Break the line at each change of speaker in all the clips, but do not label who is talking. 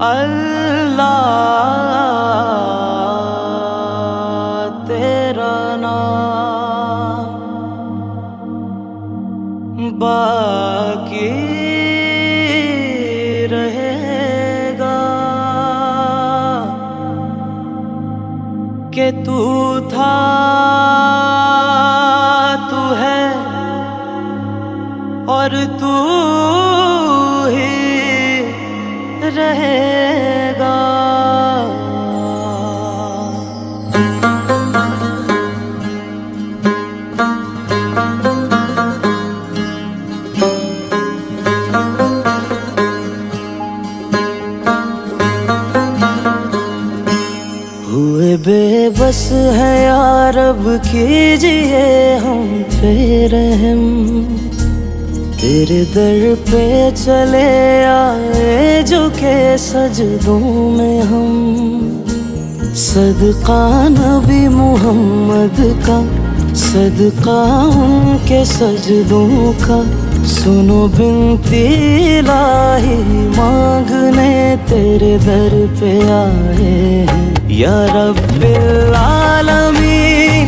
अल्लाह तेरा नाम बाकी रहेगा कि तू था, तू है और तू ही रहेगा। हुए बेबस है यार, अब कीजिए हम पे रहम। तेरे दर पे चले आए झुके सजदों में हम। सदका नबी मुहम्मद का, सदका उनके सजदों का। सुनो बिनती इलाही मांगने तेरे दर पे आए हैं या रब्बिल आलमीन।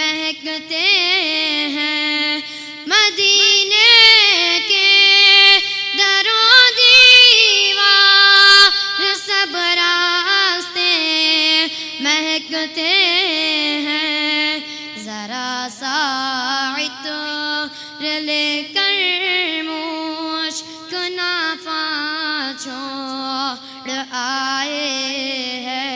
महकते हैं मदीने के दरों दीवार, सब रास्ते महकते हैं। जरा सा इत्र लेकर मुश्क नाफा छोड़ आए हैं।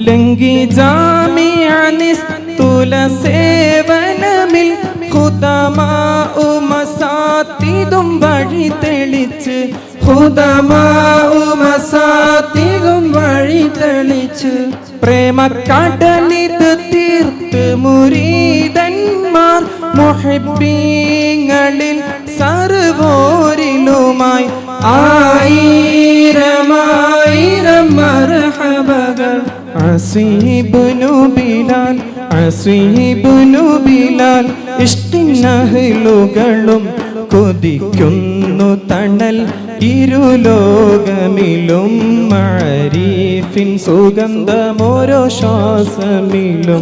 ലംഘി ജാമിഅനിസ്തുല സേവനമിൽ ഖുദമാഉ മസാത്തിദും വഴി തെളിച്ച്, ഖുദമാഉ മസാത്തിദും വഴി തെളിച്ച്. പ്രേമക്കടലിത് തീർത്ത് മുരീദന്മാർ മുഹിബ്ബീങ്ങളിൽ സർവോരിലുമായി ആയിരമായിരം മർഹബകൾ. അസീബ്നു ബിലാൽ, അസീബ്നു ബിലാൽ. ഇഷ്ടിന്നഹ്ലുകളും കൊതിക്കുന്നു തണൽ ഇരുലോകമിലും. മഅരീഫിൻ സുഗന്ധമോരോ ശ്വാസമിലും.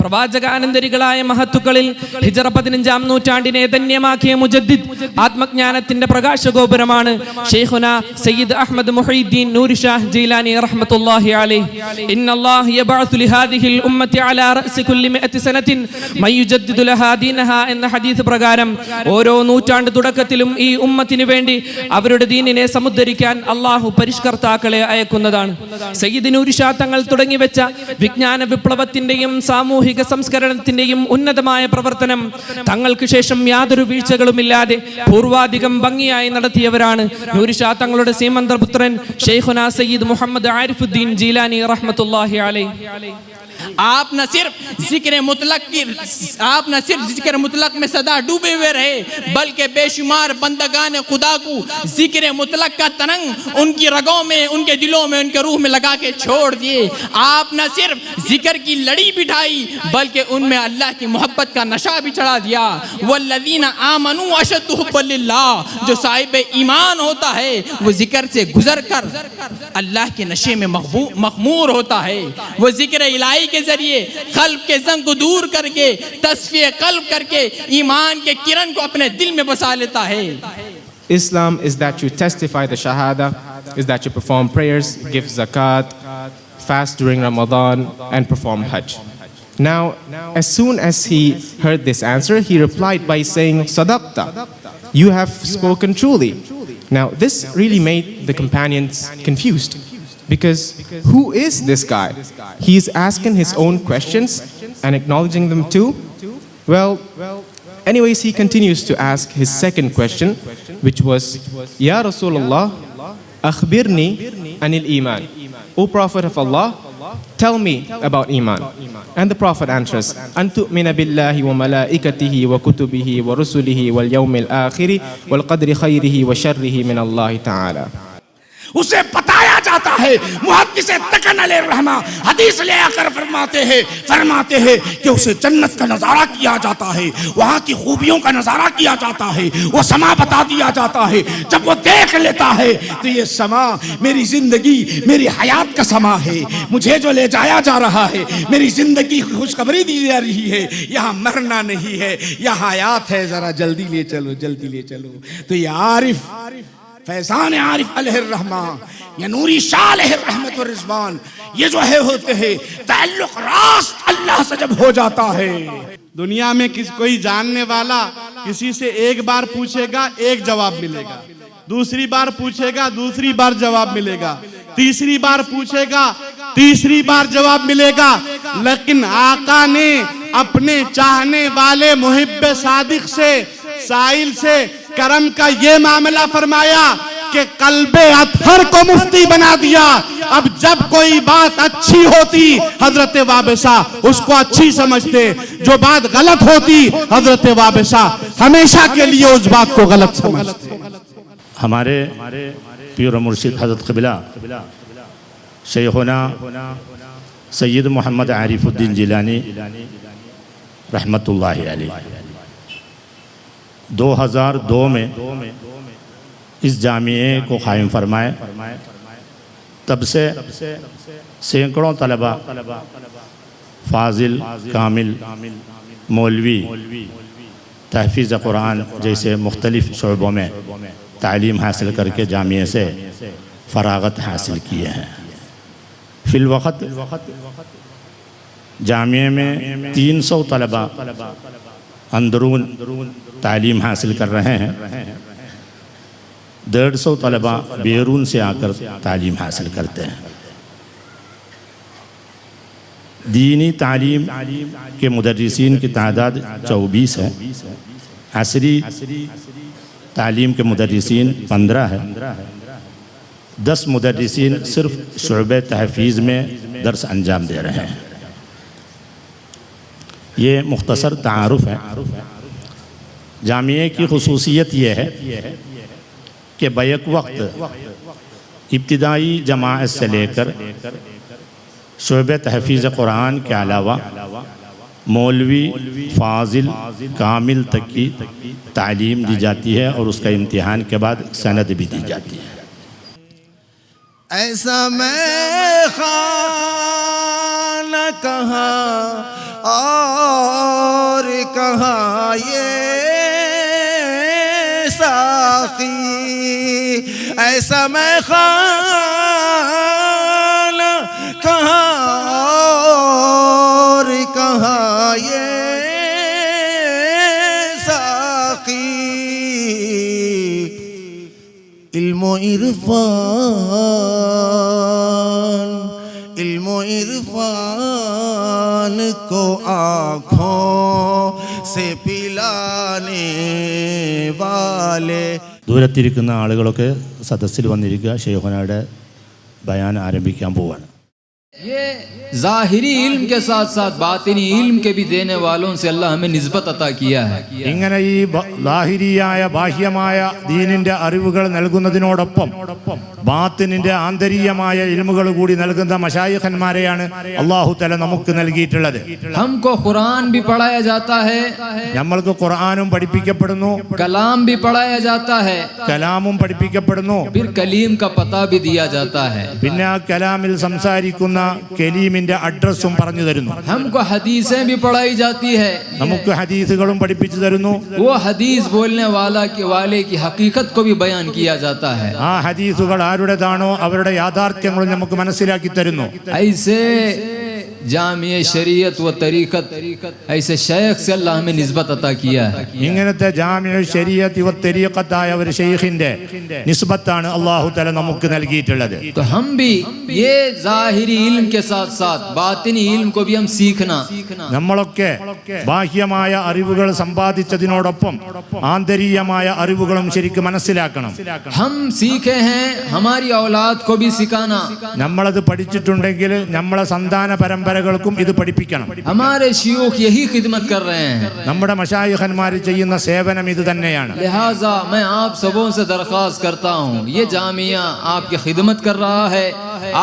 പ്രവാചകാനന്തരികളായ മഹത്തുക്കളിൽ ഹിജറ 15-ാം നൂറ്റാണ്ടിനെ ധന്യമാക്കിയ മുജദ്ദിദ് ആത്മജ്ഞാനത്തിന്റെ പ്രകാശഗോപുരമാണ് ഷെയ്ഖുന സയ്യിദ് അഹ്മദ് മുഹീദ്ദീൻ നൂരി ഷാഹ് ജീലാനി റഹ്മത്തുള്ളാഹി അലൈഹി. ഇന്നല്ലാഹ യബഅസു ലിഹാദിഹിൽ ഉമ്മത്തി അലാ റഅസി കുല്ലി മിഅത്തി സനത്തിൻ മൻ യുജദ്ദിദു ലഹാ ദീനഹാ എന്ന ഹദീസ് പ്രകാരം ഓരോ നൂറ്റാണ്ട് തുടക്കത്തിലും ഈ ഉമ്മത്തിനു വേണ്ടി അവരുടെ ദീനിനെ സമുദ്ധരിക്കാൻ അല്ലാഹു പരിഷ്കർത്താക്കളെ അയക്കുന്നതാണ്. സയ്യിദ് നൂരി ഷാഹ് തങ്ങൾ തുടങ്ങിവെച്ച വിജ്ഞാന വിപ്ലവത്തിന്റെയും സാമൂഹിക സാമൂഹിക സംസ്കരണത്തിന്റെയും ഉന്നതമായ പ്രവർത്തനം തങ്ങൾക്ക് ശേഷം യാതൊരു വീഴ്ചകളുമില്ലാതെ പൂർവാധികം ഭംഗിയായി നടത്തിയവരാണ് നൂരി ഷാ തങ്ങളുടെ സീമന്തപുത്രൻ ഷെയ്ഖുനാ സയ്യിദ് മുഹമ്മദ് ആരിഫുദ്ദീൻ ജീലാനി റഹ്മത്തുള്ളാഹി अलैहि।
आप न सिर्फ जिक्र मुतलक में सदा डूबे हुए रहे, बल्कि बेशुमार बंदगान खुदा को जिक्र मुतलक का तरंग उनकी रगों में, उनके दिलों में, उनके रूह में लगा के छोड़ दिए। आप न सिर्फ जिक्र की लड़ी बिठाई, बल्कि उनमें अल्लाह की मोहब्बत का नशा भी चढ़ा दिया। वल्लज़ीना आमनू अशद्दु हुब्बन लिल्लाह, जो साहिब ईमान होता है वो जिक्र से गुजर कर अल्लाह के नशे में मखमूर होता है। वो जिक्र इलाही के जरिए कल्ब के जंग को दूर करके तस्फिए कल्ब करके ईमान के किरण को अपने दिल में बसा लेता है।
Islam is that you testify the shahada, is that you perform prayers, give zakat, fast during Ramadan, and perform hajj. Now, as soon as he heard this answer, he replied by saying, Sadaqta, you have spoken truly. Now, this really made the companions confused. Because who is this guy? He is asking his own questions and acknowledging them too. Well, anyways, he continues to ask his second question, which was, Ya Rasulullah, akhbirni anil iman. O Prophet of Allah, tell me about iman. And the Prophet answers, An tu'mina billahi wa malaikatihi wa kutubihi wa rusulihi wal yawmil akhiri wal qadri khayrihi wa sharrihi min Allah ta'ala.
उसे बताया जाता है। मुहद्दिस तकन अलैहिर्रहमा हदीस ले आकर फरमाते हैं कि उसे जन्नत का नज़ारा किया जाता है, वहाँ की खूबियों का नज़ारा किया जाता है, वो समा बता दिया जाता है। जब वो देख लेता है तो ये समा मेरी जिंदगी, मेरी हयात का समा है, मुझे जो ले जाया जा रहा है, मेरी जिंदगी की खुशखबरी दी जा रही है, यहाँ मरना नहीं है, यहाँ हयात है, जरा जल्दी ले चलो, जल्दी ले चलो। तो ये आरिफ फैजान आरिफ अलैहिर्रहमा या नूरी शाह अलैहिर्रहमत व रिज़वान, ये जो है होते हैं ताल्लुक रास्त अल्लाह से जब हो जाता है।
दुनिया में कोई जानने वाला किसी से एक बार पूछेगा, एक जवाब मिलेगा, दूसरी बार पूछेगा, दूसरी बार जवाब मिलेगा, तीसरी बार पूछेगा, तीसरी बार जवाब मिलेगा। लेकिन आका ने अपने चाहने वाले मुहिब्बे सादिक से, साइल से करम का ये मामला फरमाया कि कल्बे अतहर को मुफ्ती बना दिया। अब जब कोई बात अच्छी होती हजरत वाबिसा उसको अच्छी समझते, जो बात गलत होती हजरत वाबिसा हमेशा के लिए उस बात को गलत समझते।
हमारे पीर मुर्शिद हजरत क़िबला शेखुना सैयद मोहम्मद आरिफुद्दीन जिलानी रहमतुल्लाहि अलैहि 2002 में इस जामिए को कायम फरमाए। तब से सैकड़ों तलबा फाजिल, कामिल, मौलवी तहफ़ीज़ कुरान जैसे मुख्तलिफ़ शोबों में तालीम हासिल करके जामिए से फ़रागत हासिल किए हैं। फिल वक़्त जामिए में 300 तलबा अंदरून तालीम हासिल कर रहे हैं, 150 तलबा बैरून से आकर तालीम हासिल करते हैं। दीनी तालीम के मुदर्रिसीन की तादाद 24 है, असरी तालीम के मुदर्रिसीन 15 है, 10 मुदर्रिसीन सिर्फ शुअबे तहफ़ीज़ में दर्स अंजाम दे रहे हैं। ये मुख्तसर तारुफ है। जामिए की खुसूसियत यह है कि बैक वक्त इब्तिदाई जमाअत से लेकर शुअबे तहफ़ीज़ कुरान के अलावा मौलवी, फाजिल, कामिल तक की तालीम दी जाती है और उसका इम्तिहान के बाद सनद भी दी जाती है।
ऐसा मैं खाना कहाँ और कहाँ ये साक़ी, ऐसा मैं खाना कहाँ और कहाँ ये साक़ी। इल्मो इरफान कुरान को आँखों से पिलाने वाले.
ദൂരത്തിരിക്കുന്ന ആളുകളൊക്കെ സദസ്സിൽ വന്നിരിക്കുക. ഷെയ്ഖുനായുടെ ബയാൻ ആരംഭിക്കാൻ പോവാണ്.
ये ज़ाहिरी इल्म के साथ साथ बातिनी इल्म के भी देने वालों से अल्लाह हमें निस्बत अता किया है.
ഇങ്ങനെ ഈ ലാഹിരിയായ ബാഹ്യമായ ദീനിന്റെ അറിവുകൾ നൽകുന്നതിനോടൊപ്പം ബാത്തിനിന്റെ ആന്തരികമായ ഇൽമുകൾ കൂടി നൽകുന്ന മശായിഖന്മാരെയാണ് അല്ലാഹു തആല നമുക്ക് നൽകിയിട്ടുള്ളത്.
हमको कुरान भी पढ़ाया जाता है,
നമ്മൾക്ക് ഖുർആനും പഠിപ്പിക്കപ്പെടുന്നു,
कलाम भी पढ़ाया जाता है,
കലാമും പഠിപ്പിക്കപ്പെടുന്നു.
फिर कलीम का पता भी दिया जाता है.
പിന്നെ ആ കലാമിൽ സംസാരിക്കുന്ന കലീമിന്റെ അഡ്രസ്സും പറഞ്ഞു തരുന്നു.
हमको हदीसें भी पढ़ाई जाती है,
നമുക്ക് ഹദീസുകളും പഠിപ്പിച്ചു തരുന്നു.
वो हदीस बोलने वाले की हकीकत को भी बयान किया जाता है.
ആ ഹദീസുകൾ ആരുടേതാണോ അവരുടെ യാഥാർത്ഥ്യങ്ങളും നമുക്ക് മനസ്സിലാക്കി തരുന്നു.
ऐसे जामिया शरीयत व तरीक़त ऐसे शेख से अल्लाह हमें निस्बत अता किया है.
ഇങ്ങനത്തെ ജാമിഉ ശരീഅത്ത് വ തരീഖത്തായ ഒരു ഷെയ്ഖിന്റെ നിസ്ബത്താണ് അല്ലാഹു തആല നമുക്ക് നൽകിയിട്ടുള്ളത്.
तो हम भी ये ज़ाहिरी इल्म के साथ साथ बातिनी इल्म को भी हम सीखना.
നമ്മളൊക്കെ ബാഹ്യമായ അറിവുകൾ സമ്പാദിച്ചതിനോടൊപ്പം ആന്തരികമായ അറിവുകളും ശരിക്കും മനസ്സിലാക്കണം.
हम सीखे हैं, हमारी औलाद को भी सिखाना.
നമ്മളത് പഠിച്ചിട്ടുണ്ടെങ്കിൽ നമ്മളെ സന്താന പരമ്പരകൾക്കും ഇത് പഠിപ്പിക്കണം.
हमारे शियूख यही खिदमत कर रहे हैं.
നമ്മുടെ മശായിഖന്മാർ ചെയ്യുന്ന സേവനം ഇത് തന്നെയാണ്.
लिहाजा मैं आप सबों से दरख्वास्त करता हूँ, ये जामिया आपकी खिदमत कर रहा है,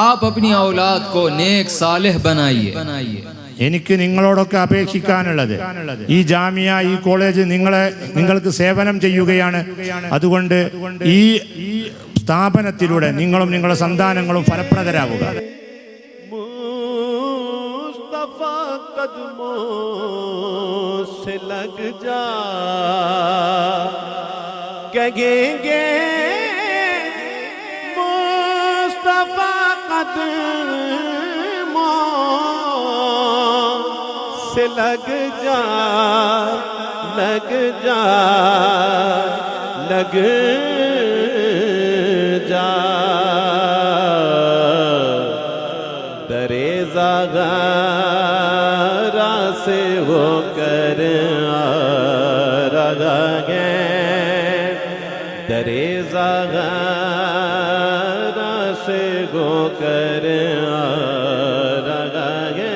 आप अपनी औलाद को नेक सालेह बनाइए.
എനിക്ക് നിങ്ങളോടൊക്കെ അപേക്ഷിക്കാനുള്ളത്, ഈ ജാമിയ ഈ കോളേജ് നിങ്ങൾക്ക് സേവനം ചെയ്യുകയാണ്. അതുകൊണ്ട് ഈ സ്ഥാപനത്തിലൂടെ നിങ്ങളും നിങ്ങളുടെ സന്താനങ്ങളും ഫലപ്രദരാവുക.
मुस्तफा कदमों से लग जा, कहेंगे मुस्तफा कदमों से लग जा, लग जा, लग जा. दरेजा गारा से होकर आ रहा है, दरेजा गारा से होकर आ रहा है.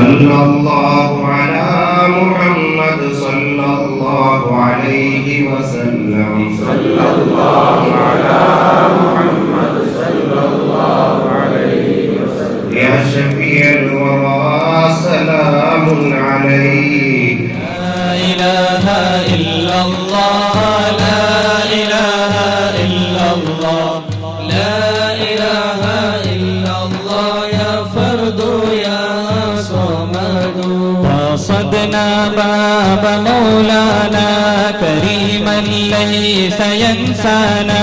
सल्लल्लाहु अला मुहम्मद सल्लल्लाहु अलैहि वसल्लम सल्लल्लाहु अला मुहम्मद सल्लल्लाहु अलैहि वसल्लम या शफीअल वरा सलामुन अलैक ला इलाहा इल्लल्लाह ला इलाहा इल्लल्लाह ला इलाहा इल्लल्लाह या फर्दु या समदु वसदना बाब मौलाना करीमा लैस यंसाना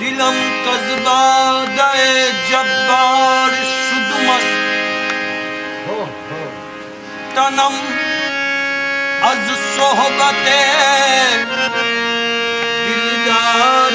दिलम कज़बादे जब्बार शुदमस तनम अज सोहबते दिलदार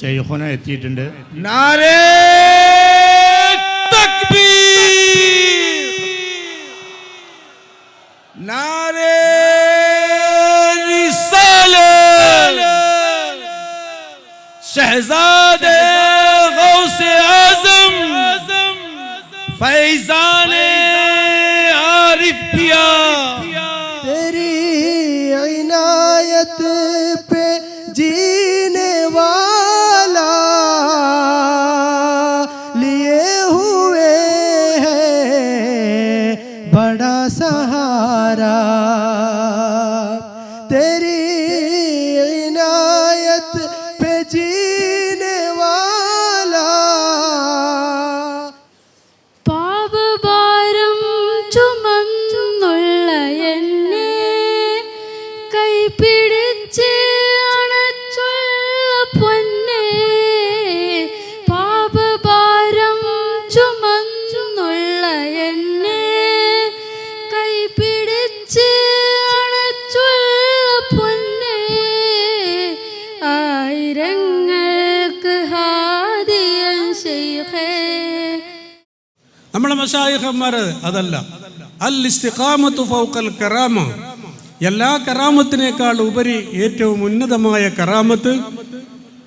ഷെയ്ഖുന എത്തിയിട്ടുണ്ട്.
നാരേ തക്ബീർ നാരേ റിസാലത്ത് शहजादे गौसे आज़म फैज़ाने आरिफ पिया तेरी इनायत पे जीने वाला लिए हुए हैं बड़ा सहारा तेरी इनायत पे जीने वाला
പാപഭാരം ചുമന്നുള്ള എന്നെ കൈപിടിച്ച് അണച്ചുള്ള പൊന്നെ പാപഭാരം ചുമന്നുള്ള എന്നെ കൈപിടിച്ച് അണച്ചുള്ള പൊന്നെ ആയിരങ്ങൾക്ക് ഹാദിയൻ ശൈഖേ
നമ്മളെ മശായിഖന്മാർ അതല്ല അൽ ഇസ്തിഖാമത്തു ഫൗഖൽ കറാമ എല്ലാ കറാമത്തിനേക്കാൾ ഉപരി ഏറ്റവും ഉന്നതമായ കറാമത്ത്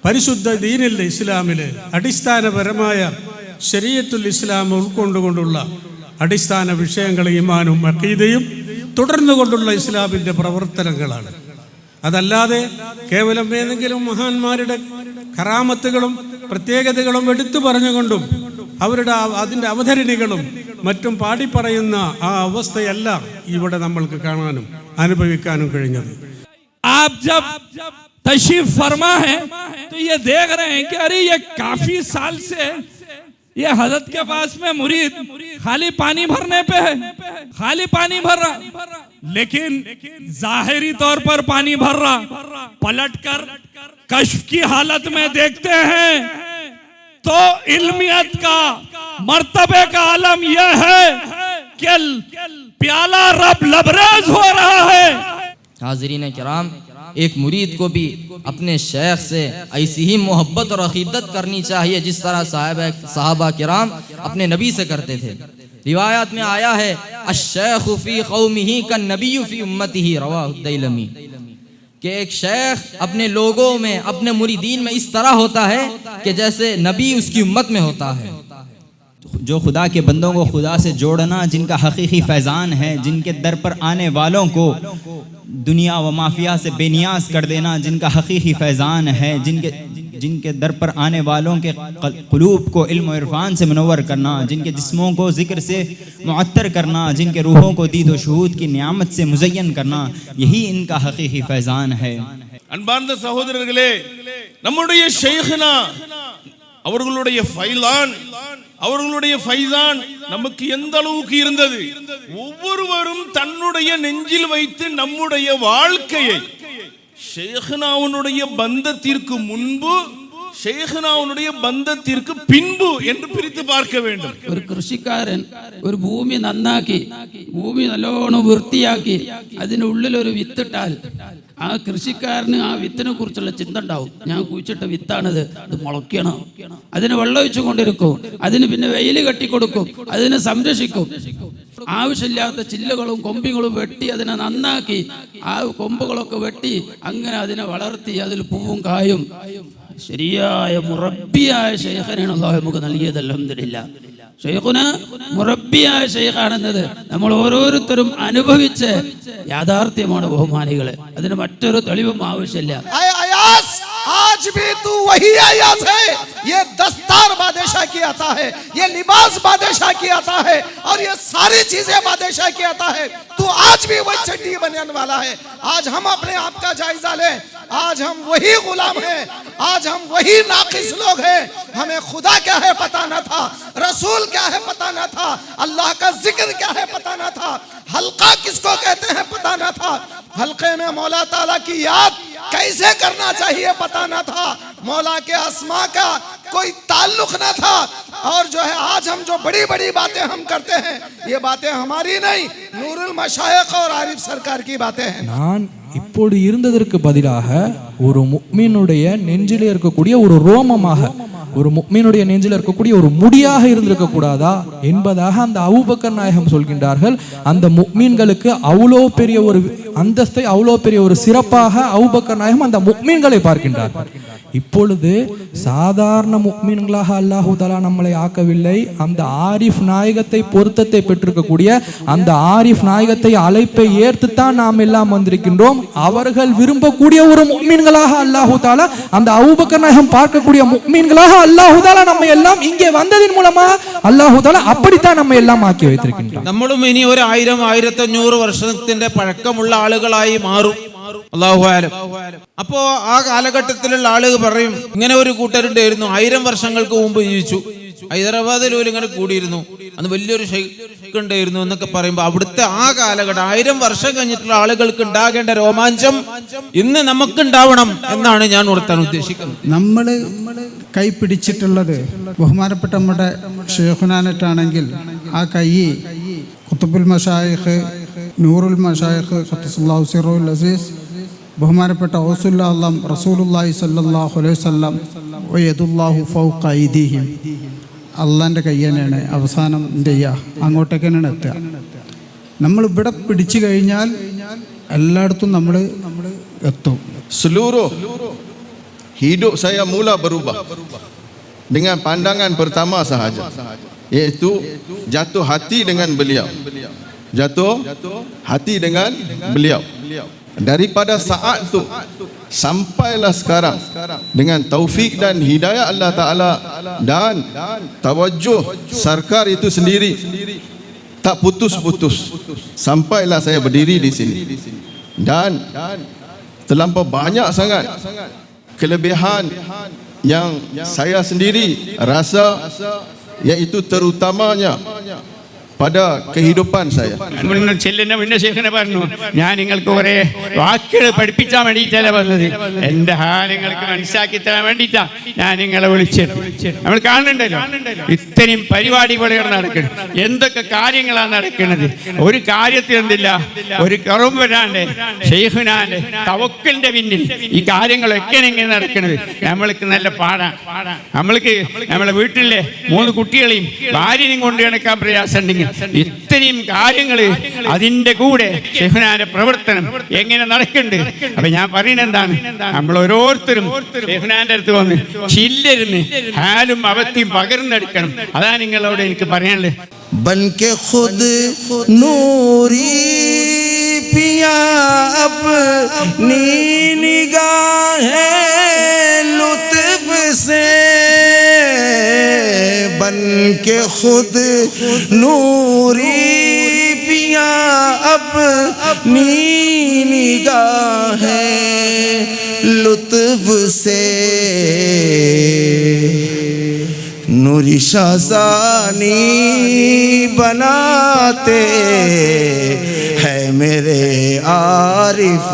പരിശുദ്ധ ദീനിൽ ഇസ്ലാമിലെ അടിസ്ഥാനപരമായ ശരീഅത്തുൽ ഇസ്ലാം ഉൾക്കൊണ്ടുകൊണ്ടുള്ള അടിസ്ഥാന വിഷയങ്ങൾ ഈമാനും അഖീദയും തുടർന്നുകൊണ്ടുള്ള ഇസ്ലാമിൻ്റെ പ്രവർത്തനങ്ങളാണ്. അതല്ലാതെ കേവലം ഏതെങ്കിലും മഹാന്മാരുടെ കറാമത്തുകളും പ്രത്യേകതകളും എടുത്തു പറഞ്ഞുകൊണ്ടും അവരുടെ അതിൻ്റെ അവതരണികളും മറ്റും പാടിപ്പറയുന്ന ആ അവസ്ഥയല്ല ഇവിടെ നമ്മൾക്ക് കാണാനും അനുഭവിക്കാനും കഴിഞ്ഞത്.
आप जब तशरीफ फरमा है तो ये देख रहे हैं कि अरे ये काफी साल से ये हजरत के पास में मुरीद खाली पानी भरने पे है, खाली पानी भर रहा, लेकिन जाहिरी तौर पर पानी भर रहा, पलटकर कश्फ की हालत में देखते हैं तो इल्मियत का मर्तबे का आलम यह है कि प्याला रब लबरेज हो रहा है।
हाज़रीन किराम, एक मुरीद को भी अपने शेख से ऐसी ही मोहब्बत और अकीदत करनी चाहिए जिस तरह सहाबा किराम अपने नबी से करते थे। रिवायात में आया है अश-शेख फी कौमिही कन-नबी फी उम्मतिही, रवाहु दैलमी, कि एक शेख अपने लोगों में, अपने मुरीदीन में इस तरह होता है कि जैसे नबी उसकी उम्मत में होता है।
जो खुदा के बंदों को खुदा से जोड़ना, जिनका हकीकी फैज़ान है, जिनके दर पर आने वालों को दुनिया व माफिया से बेनियाज कर देना, जिनका हकीकी फैज़ान है, जिनके दर पर आने वालों के क़ुलूब को इल्म और इरफान से मुनव्वर करना, जिनके जिस्मों को ज़िक्र से मुअत्तर करना, जिनके रूहों को दीद व शहूद की नियामत से मुज़य्यन करना, यही इनका हकीकी फैज़ान है।
அன்பார்ந்த சகோதரர்களே, நம்முடைய ஷைഖ்னா அவர்களுடைய ஃபைலான், அவர்களுடைய ஃபைசான் நமக்கு எந்த அளவுக்கு இருந்தது? ஒவ்வொருவரும் தன்னுடைய நெஞ்சில் வைத்து நம்முடைய வாழ்க்கையை ஷேഖ்னாவுடைய பந்தத்திற்கு முன்பு, ഷെയ്ഖ്നാവുடைய ബന്ധത്തിற்கு പിൻപു എന്ന് പിരിച്ചു പാർക്ക വേണ്ടും.
ഒരു കൃഷിക്കാരൻ ഒരു ഭൂമി നന്നാക്കി, ഭൂമി നല്ലോണം വൃത്തിയാക്കി അതിനുള്ളിൽ ഒരു വിത്തിട്ടാൽ ആ കൃഷിക്കാരന് ആ വിത്തിനെ കുറിച്ചുള്ള ചിന്ത ഉണ്ടാവും. ഞാൻ കുഴിച്ചിട്ട വിത്താണിത്, ഇത് മുളയ്ക്കണം, അതിന് വെള്ളമൊഴിച്ചു കൊണ്ടിരിക്കും, അതിന് പിന്നെ വെയിൽ കെട്ടിക്കൊടുക്കും, അതിനെ സംരക്ഷിക്കും. ആവശ്യമില്ലാത്ത ചില്ലകളും കൊമ്പികളും വെട്ടി അതിനെ നന്നാക്കി, ആ കൊമ്പുകളൊക്കെ വെട്ടി അങ്ങനെ അതിനെ വളർത്തി അതിൽ പൂവും കായും ശരിയായ മുറബ്ബിയായ ഷെയ്ഖിനാണ് അല്ലാഹു നമുക്ക് നൽകിയത്. അൽഹംദുലില്ലാ, ഷെയ്ഖുന മുറബ്ബിയായ ഷെയ്ഖാണെന്നത് നമ്മൾ ഓരോരുത്തരും അനുഭവിച്ച യാഥാർത്ഥ്യമാണ് ബഹുമാനികളെ. അതിന് മറ്റൊരു തെളിവും ആവശ്യമില്ല.
आज भी तू वही अयास है। ये दस्तार बादशाह की आता है, ये लिबास बादशाह की आता है और ये सारी चीजें बादशाह की आता है। तू आज भी वही चड्डी बनने वाला है। आज हम अपने आप का जायजा लें। आज हम वही गुलाम हैं, आज हम वही नाकिस लोग हैं। हमें खुदा क्या है पता न था, रसूल क्या है पता न था, अल्लाह का जिक्र क्या है पता न था, हल्का किसको कहते हैं पता न था, हल्के में मौला ताला की याद कैसे करना चाहिए पता न था, मौला के अस्मा का कोई ताल्लुक न था। और जो है आज हम जो बड़ी बड़ी बातें हम करते हैं, ये बातें हमारी नहीं, नूरुल मशाइख और आरिफ सरकार की बातें हैं।
நான் இப்போது இருந்ததற்கு பதிலாக ஒரு முஃமினுடைய நெஞ்சிலே இருக்கக்கூடிய ஒரு ரோமமாக, ஒரு முஃமினுடைய நெஞ்சில் இருக்கக்கூடிய ஒரு முடியாக இருந்திருக்க கூடாதா என்பதாக அந்த அபூபக்கர் நாயகம் சொல்கின்றார்கள். அந்த முஃமின்களுக்கு அவ்வளோ பெரிய ஒரு அந்தஸ்தை, அவ்வளோ பெரிய ஒரு சிறப்பாக அபூபக்கர் நாயகம் அந்த முஃமின்களை பார்க்கின்றார்கள். இப்பொழுது சாதாரண முஃமின்களாக அல்லாஹு தஆலா நம்மளை ஆக்கவில்லை. அந்த ஆரிஃப் நாயகத்தை பொருத்தத்தை பெற்றிருக்கக்கூடிய அந்த ஆரிஃப் நாயகத்தை அழைப்பை ஏற்றுத்தான் நாம் எல்லாம் வந்திருக்கின்றோம். அவர்கள் விரும்பக்கூடிய ஒரு முஃமின்களாக அல்லாஹு தஆலா, அந்த அபூபக்கர் நாயகம் பார்க்கக்கூடிய முஃமின்களாக அல்லாஹு தஆலா நம்ம எல்லாம் இங்கே வந்ததின் மூலமா அல்லாஹு தஆலா அப்படித்தான் நம்ம எல்லாம் ആക്കി வைத்திருக்கின்றார்.
നമ്മളും ഇനി ഒരു 1000-1500 വർഷത്തിന്റെ പഴക്കമുള്ള ആളുകളായി മാറും. അല്ലാഹു അലം. അപ്പോ ആ കാലഘട്ടത്തിലുള്ള ആളുകൾ പറയും, ഇങ്ങനെ ഒരു കൂട്ടരുണ്ടായിരുന്നു 1000 വർഷങ്ങൾക്ക് മുമ്പ് ജീവിച്ചു, ഹൈദരാബാദിൽ ഇങ്ങനെ കൂടിയിരുന്നു, അന്ന് വലിയൊരു ഷെയ്ഖ് ഉണ്ടായിരുന്നു എന്നൊക്കെ പറയുമ്പോൾ അവിടുത്തെ ആ കാലഘട്ടം 1000 വർഷം കഴിഞ്ഞിട്ടുള്ള ആളുകൾക്ക് ഉണ്ടാകേണ്ട രോമാഞ്ചം ഇന്ന് നമുക്കുണ്ടാവണം എന്നാണ് ഞാൻ ഉണർത്താൻ ഉദ്ദേശിക്കുന്നത്.
നമ്മൾ കൈപിടിച്ചിട്ടുള്ളത് ബഹുമാനപ്പെട്ട നമ്മുടെ ഷെയ്ഖുനാനറ്റാണെങ്കിൽ ആ കൈ ഖുതുബുൽ മശായിഖ്, നൂറുൽ മശായിഖ് ഖദ്ദസല്ലാഹു സിർറുൽ അസീസ്, ബഹുമാനപ്പെട്ട ഔസുൽ അഅ്ലം റസൂലുള്ളാഹി സ്വല്ലല്ലാഹു അലൈഹി വസല്ലം വയദുല്ലാഹു ഫൗഖ ഐദിഹിം, അള്ളാൻ്റെ കൈ തന്നെയാണ് അവസാനം ചെയ്യുക, അങ്ങോട്ടേക്ക് തന്നെയാണ് എത്തുക. നമ്മൾ ഇവിടെ പിടിച്ചു കഴിഞ്ഞാൽ എല്ലായിടത്തും നമ്മൾ എത്തും.
Seluruh hidup saya mula berubah dengan pandangan pertama sahaja, iaitu jatuh hati dengan beliau. Jatuh hati dengan beliau. Daripada saat itu sampailah sekarang dengan taufik dan hidayah Allah Ta'ala dan tawajuh sarkar itu sendiri tak putus-putus, sampailah saya berdiri di sini. Dan terlampau banyak sangat kelebihan yang saya sendiri rasa, iaitu terutamanya pada kehidupan saya.
ചെല്ലുന്ന മുന്നേ ശേഖനെ പറഞ്ഞു, ഞാൻ നിങ്ങൾക്ക് കുറെ വാക്കുകൾ പഠിപ്പിച്ചാൻ വേണ്ടിയിട്ടല്ല പറഞ്ഞത്, എൻ്റെ നിങ്ങൾക്ക് മനസ്സിലാക്കി തരാൻ വേണ്ടിയിട്ടാ ഞാൻ നിങ്ങളെ വിളിച്ചത്. നമ്മൾ കാണുന്നുണ്ടല്ലോ ഇത്രയും പരിപാടികൾ നടക്കണം, എന്തൊക്കെ കാര്യങ്ങളാണ് നടക്കുന്നത്. ഒരു കാര്യത്തിൽ എന്തില്ല, ഒരു കുറവ് വരാണ്ട് ശൈഖുനാന്റെ തവക്കലിന്റെ പിന്നിൽ ഈ കാര്യങ്ങളൊക്കെ എങ്ങനെ നടക്കുന്നത്. നമ്മൾക്ക് നല്ല പാടാ. നമ്മൾക്ക് നമ്മളെ വീട്ടിലെ 3 കുട്ടികളെയും ഭാര്യനെയും കൊണ്ട് നടക്കാൻ പ്രയാസമുണ്ടെങ്കിൽ ഇത്രയും കാര്യങ്ങൾ അതിൻ്റെ കൂടെ ശൈഖുനാന്റെ പ്രവർത്തനം എങ്ങനെ നടക്കുന്നുണ്ട്. അപ്പൊ ഞാൻ പറയുന്നത് എന്താണ്, നമ്മൾ ഓരോരുത്തരും ശൈഖുനാന്റെ അടുത്ത് വന്ന് ചില്ലിരുന്ന് ഹാലും അവസ്ഥയും പകർന്നെടുക്കണം. അതാണ് നിങ്ങളോട് എനിക്ക് പറയാനുള്ളത്.
बनके खुद नूरी पिया अपनी निगाहें लुत्फ से, बनके खुद नूरी पिया अपनी निगाहें लुत्फ से, नूरी शाज़ानी बनाते है मेरे आरिफ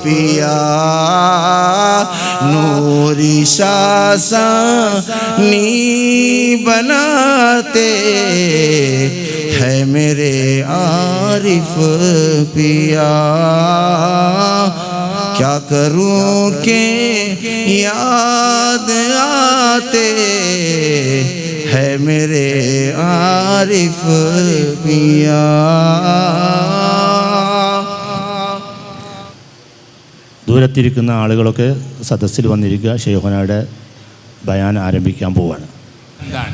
पिया, नूरी शाज़ानी बनाते है मेरे आरिफ पिया, क्या करूं के याद आते है मेरे आरिफ पिया.
ദൂരത്തിരിക്കുന്ന ആളുകളൊക്കെ സദസ്സിൽ വന്നിരിക്കുക. ശൈഖുനായുടെ ബയാൻ ആരംഭിക്കാൻ പോവാണ്.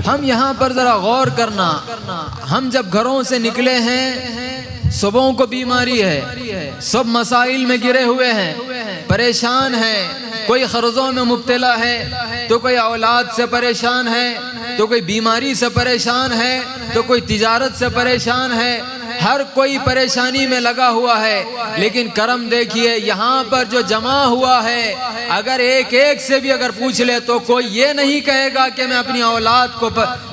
हम यहाँ पर जरा गौर करना, हम जब घरों से निकले हैं सबों को बीमारी है, सब मसाइल में गिरे हुए हैं, परेशान है, कोई खर्जों में मुब्तला है, तो कोई औलाद से परेशान है, तो कोई बीमारी से परेशान है, तो कोई तिजारत से परेशान है, हर कोई परेशानी में लगा हुआ है. लेकिन करम देखिए यहाँ पर जो जमा हुआ है, अगर एक एक से भी अगर पूछ ले तो कोई ये नहीं कहेगा कि मैं अपनी औलाद को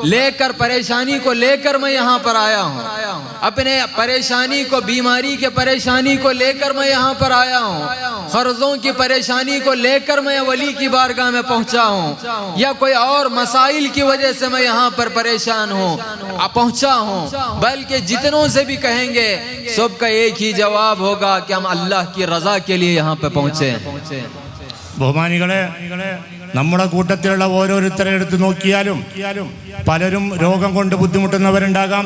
लेकर परेशानी को लेकर मैं यहाँ पर आया हूँ, अपने परेशानी को बीमारी के परेशानी को लेकर मैं यहाँ पर आया हूँ, कर्जों की परेशानी को लेकर मैं वली की बारगाह में पहुँचा हूँ, या कोई और मसाइल की वजह से मैं यहाँ पर परेशान हूँ पहुँचा हूँ. बल्कि जितनों से भी कहेंगे सबका एक ही जवाब होगा कि हम अल्लाह की रजा के लिए यहाँ पे पहुँचे.
ബഹുമാനികളെ, നമ്മുടെ കൂട്ടത്തിലുള്ള ഓരോരുത്തരെ എടുത്ത് നോക്കിയാലും പലരും രോഗം കൊണ്ട് ബുദ്ധിമുട്ടുന്നവരുണ്ടാകാം,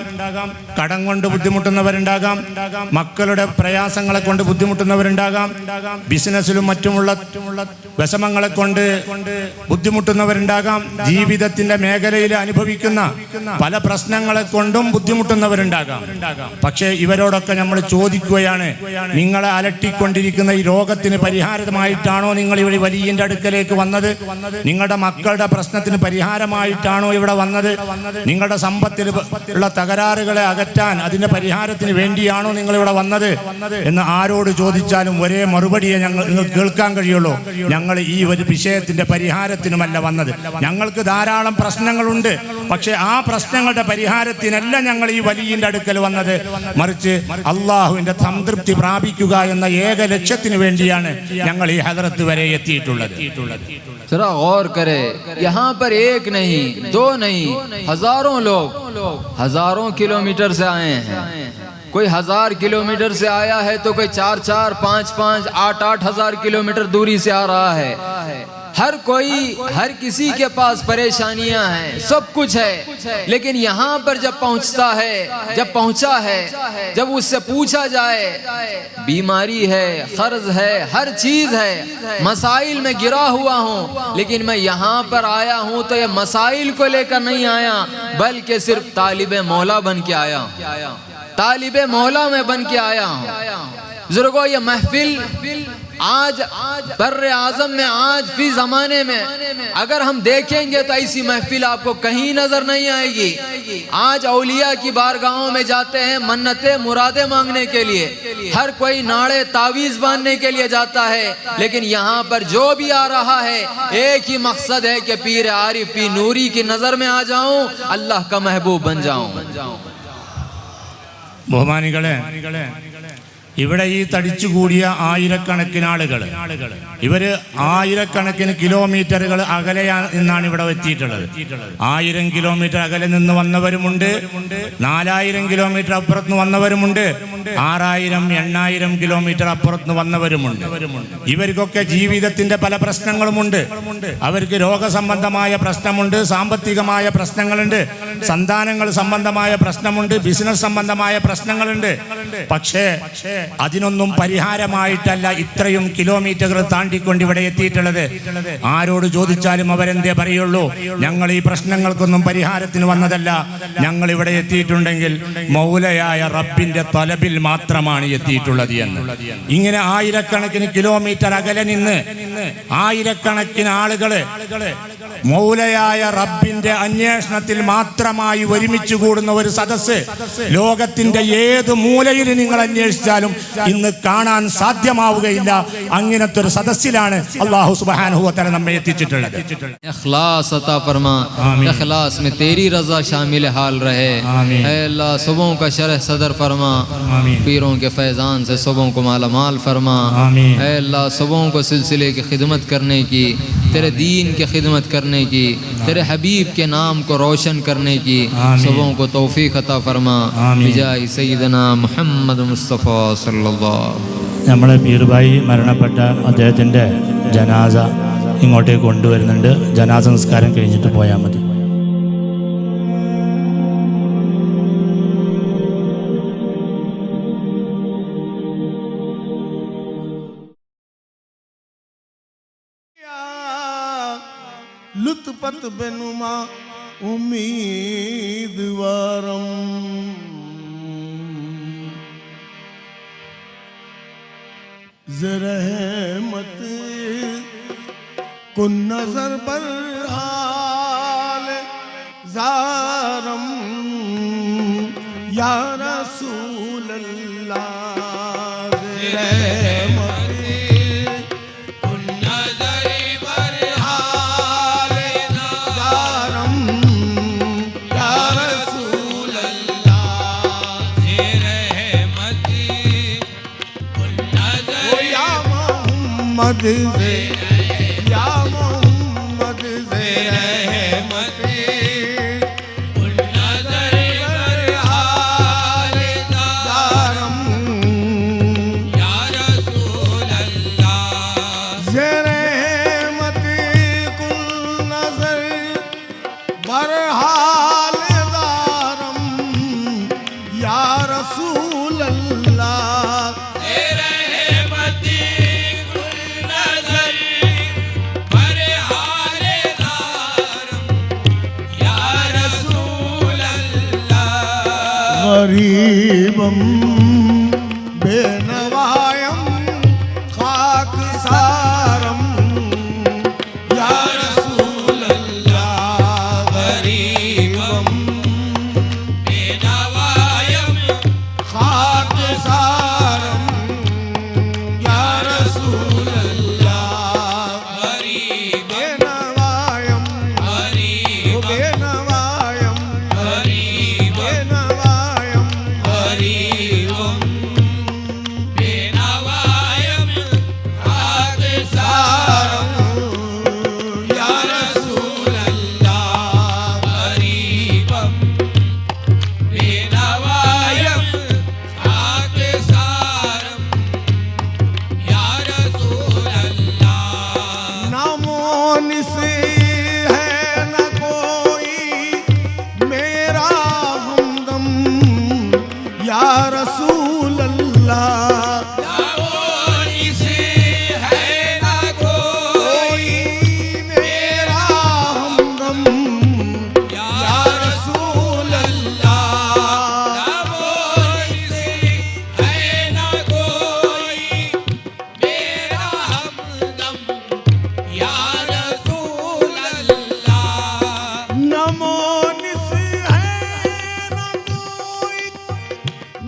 കടം കൊണ്ട് ബുദ്ധിമുട്ടുന്നവരുണ്ടാകാം, മക്കളുടെ പ്രയാസങ്ങളെ കൊണ്ട് ബുദ്ധിമുട്ടുന്നവരുണ്ടാകാം, ബിസിനസ്സിലും മറ്റുമുള്ള വിഷമങ്ങളെ കൊണ്ട് ബുദ്ധിമുട്ടുന്നവരുണ്ടാകാം, ജീവിതത്തിന്റെ മേഖലയിൽ അനുഭവിക്കുന്ന പല പ്രശ്നങ്ങളെ കൊണ്ടും ബുദ്ധിമുട്ടുന്നവരുണ്ടാകാം. പക്ഷേ ഇവരോടൊക്കെ നമ്മൾ ചോദിക്കുകയാണ്, നിങ്ങളെ അലട്ടിക്കൊണ്ടിരിക്കുന്ന ഈ രോഗത്തിന് പരിഹാരമായിട്ടാണോ നിങ്ങൾ ഇവിടെ വലിയന്റെ അടുക്കലേക്ക് വന്നത്? നിങ്ങളുടെ മക്കളുടെ പ്രശ്നത്തിന് പരിഹാരമായിട്ടാണോ ഇവിടെ വന്നത്? നിങ്ങളുടെ സമ്പത്തിൽ ഉള്ള തകരാറുകളെ അകറ്റാൻ അതിന്റെ പരിഹാരത്തിന് വേണ്ടിയാണോ നിങ്ങൾ ഇവിടെ വന്നത് എന്ന് ആരോട് ചോദിച്ചാലും ഒരേ മറുപടിയെ നിങ്ങൾക്ക് കേൾക്കാൻ കഴിയുള്ളൂ, ഞങ്ങൾ ഈ ഒരു വിഷയത്തിന്റെ പരിഹാരത്തിനുമല്ല വന്നത്. ഞങ്ങൾക്ക് ധാരാളം പ്രശ്നങ്ങളുണ്ട്, പക്ഷേ ആ പ്രശ്നങ്ങളുടെ പരിഹാരത്തിനല്ല ഞങ്ങൾ ഈ വലിയന്റെ അടുക്കൽ വന്നത്, മറിച്ച് അള്ളാഹുവിന്റെ സംതൃപ്തി പ്രാപിക്കുക എന്ന ഏക ലക്ഷ്യത്തിന് വേണ്ടിയാണ് ഞങ്ങൾ ഈ ഹദറത്ത് വരെ എത്തിയിട്ടുള്ളത്.
जरा गौर करे, यहाँ पर एक नहीं, दो नहीं, हजारों लोग हजारों किलोमीटर से आए हैं. कोई 1000 किलोमीटर से आया है तो कोई 4-4, 5-5, 8-8 हजार किलोमीटर दूरी से आ रहा है. हर कोई, हर किसी के पास परेशानियां हैं, सब कुछ है. लेकिन यहाँ पर जब पहुँचता है, जब पहुँचा है, जब उससे पूछा जाए, बीमारी है, कर्ज है, हर चीज है, मसाइल में गिरा हुआ हूँ, लेकिन मैं यहाँ पर आया हूँ तो ये मसाइल को लेकर नहीं आया, बल्कि सिर्फ तालिबे मौला बन के आया हूँ, तालिबे मौला में बन के आया हूँ. बुजुर्गों, ये महफिल आज बर्रे आजम में, आज फी जमाने में अगर हम देखेंगे तो ऐसी महफिल आपको कहीं नजर नहीं आएगी. आज औलिया की बारगाहों में जाते हैं मन्नतें मुरादें मांगने के लिए, हर कोई नाड़े तावीज बांधने के लिए जाता है, लेकिन यहाँ पर जो भी आ रहा है एक ही मकसद है कि पीर आरिफ पी नूरी की नजर में आ जाऊं, अल्लाह का महबूब बन जाऊं.
ബഹുമാനികളെ, ഇവിടെ ഈ തടിച്ചുകൂടിയ ആയിരക്കണക്കിന് ആളുകൾ, ഇവര് ആയിരക്കണക്കിന് കിലോമീറ്ററുകൾ അകലെ നിന്നാണ് ഇവിടെ എത്തിയിട്ടുള്ളത്. 1000 കിലോമീറ്റർ അകലെ നിന്ന് വന്നവരുമുണ്ട്, 4000 കിലോമീറ്റർ അപ്പുറത്ത് വന്നവരുമുണ്ട്, 6000 8000 കിലോമീറ്റർ അപ്പുറത്ത് വന്നവരുമുണ്ട്. ഇവർക്കൊക്കെ ജീവിതത്തിന്റെ പല പ്രശ്നങ്ങളുമുണ്ട്. അവർക്ക് രോഗസംബന്ധമായ പ്രശ്നമുണ്ട്, സാമ്പത്തികമായ പ്രശ്നങ്ങളുണ്ട്, സന്താനങ്ങൾ സംബന്ധമായ പ്രശ്നമുണ്ട്, ബിസിനസ് സംബന്ധമായ പ്രശ്നങ്ങളുണ്ട്. പക്ഷേ അതിനൊന്നും പരിഹാരമായിട്ടല്ല ഇത്രയും കിലോമീറ്ററുകൾ താണ്ടിക്കൊണ്ട് ഇവിടെ എത്തിയിട്ടുള്ളത്. ആരോട് ചോദിച്ചാലും അവരെന്തേ പറയുള്ളൂ, ഞങ്ങൾ ഈ പ്രശ്നങ്ങൾക്കൊന്നും പരിഹാരത്തിന് വന്നതല്ല, ഞങ്ങൾ ഇവിടെ എത്തിയിട്ടുണ്ടെങ്കിൽ മൗലയായ റബ്ബിന്റെ തലബിൽ മാത്രമാണ് എത്തിയിട്ടുള്ളത് എന്ന്. ഇങ്ങനെ ആയിരക്കണക്കിന് കിലോമീറ്റർ അകലെ നിന്ന് ആയിരക്കണക്കിന് ആളുകള് മൗലയായ റബ്ബിന്റെ അന്വേഷണത്തിൽ മാത്രമായി ഒരുമിച്ച് കൂടുന്ന ഒരു സദസ്സ് ലോകത്തിന്റെ ഏത് മൂലയിൽ നിങ്ങൾ അന്വേഷിച്ചാലും ഇന്ന് കാണാൻ സാധ്യമാവുകയില്ല. അങ്ങനത്തെ ഒരു സദസ്സിലാണ് അല്ലാഹു സുബ്ഹാനഹു വ തആല നമ്മെ എത്തിച്ചിട്ടുള്ളത്.
इखलास अता फरमा, इखलास में तेरी रजा शामिल हाल रहे। ऐ अल्लाह सुबहों का शरह सदर फरमा, पीरों के फैज़ान से सुबहों को माला माल फरमा। ऐ अल्लाह सुबहों को सिलसिले की खिदमत करने की, तेरे दीन की खिदमत करने की, तेरे हबीब के नाम को रोशन करने की सुबहों को तौफीक अता फरमा। बिजाई सയ്യിദനാ മുഹമ്മദ് മുസ്തഫ സല്ലല്ലാഹു.
നമ്മളെ പീർഭായി മരണപ്പെട്ട അദ്ദേഹത്തിൻ്റെ ജനാസ ഇങ്ങോട്ടേക്ക് കൊണ്ടുവരുന്നുണ്ട്. ജനാസ നിസ്കാരം കഴിഞ്ഞിട്ട് പോയാൽ മതി.
लुत्फत बेनुमा उम्मीदवारम रहमत कुन नजर पर हाल ज़ारम या रसूल अल्लाह रहमत कुन नजर पर हाल ज़ारम या रसूल अल्लाह रहमत कुन नजर या मोहम्मद या मोहम्मद से रहमत कुल नजर पर हाल ज़ारम या रसूल अल्लाह से रहमत कुल नजर पर हाल ज़ारम या रसूल अल्लाह से रहमत कुल नजर पर हाल ज़ारम या रसूल अल्लाह गरीबम बेनवायम खाक सारम या रसूल अल्लाह गरीबम बेनवायम खाक सारम या रसूल अल्लाह गरीब बेनवायम गरीब बेनवायम गरीब बेनवायम गरीबम बेनवायम खाक सारम या रसूल अल्लाह गरीबम बेनवायम खाक सारम या रसूल अल्लाह नामो निस है न कोई मेरा हमदम या रसूल अल्लाह नामो निस है न कोई मेरा हमदम या रसूल अल्लाह नामो निस है न कोई मेरा हमदम या रसूल अल्लाह नमो निस है न कोई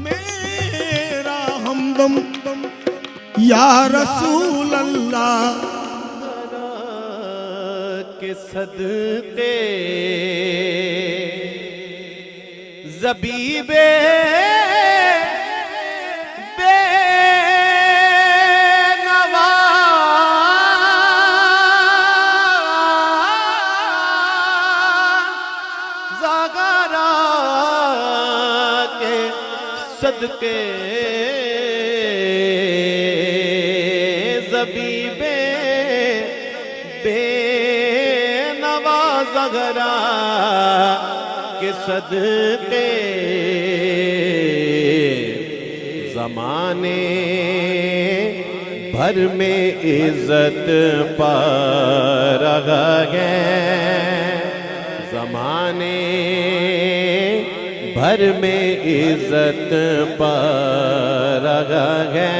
मेरा हमदम या रसूल अल्लाह के सदके ज़बीबे ज़हरा के सदके ज़बीबे बेनवा ज़हरा के सदके ज़माने भर में इज्जत पा रहा है, ज़माने भर में इज्जत पा रहा है।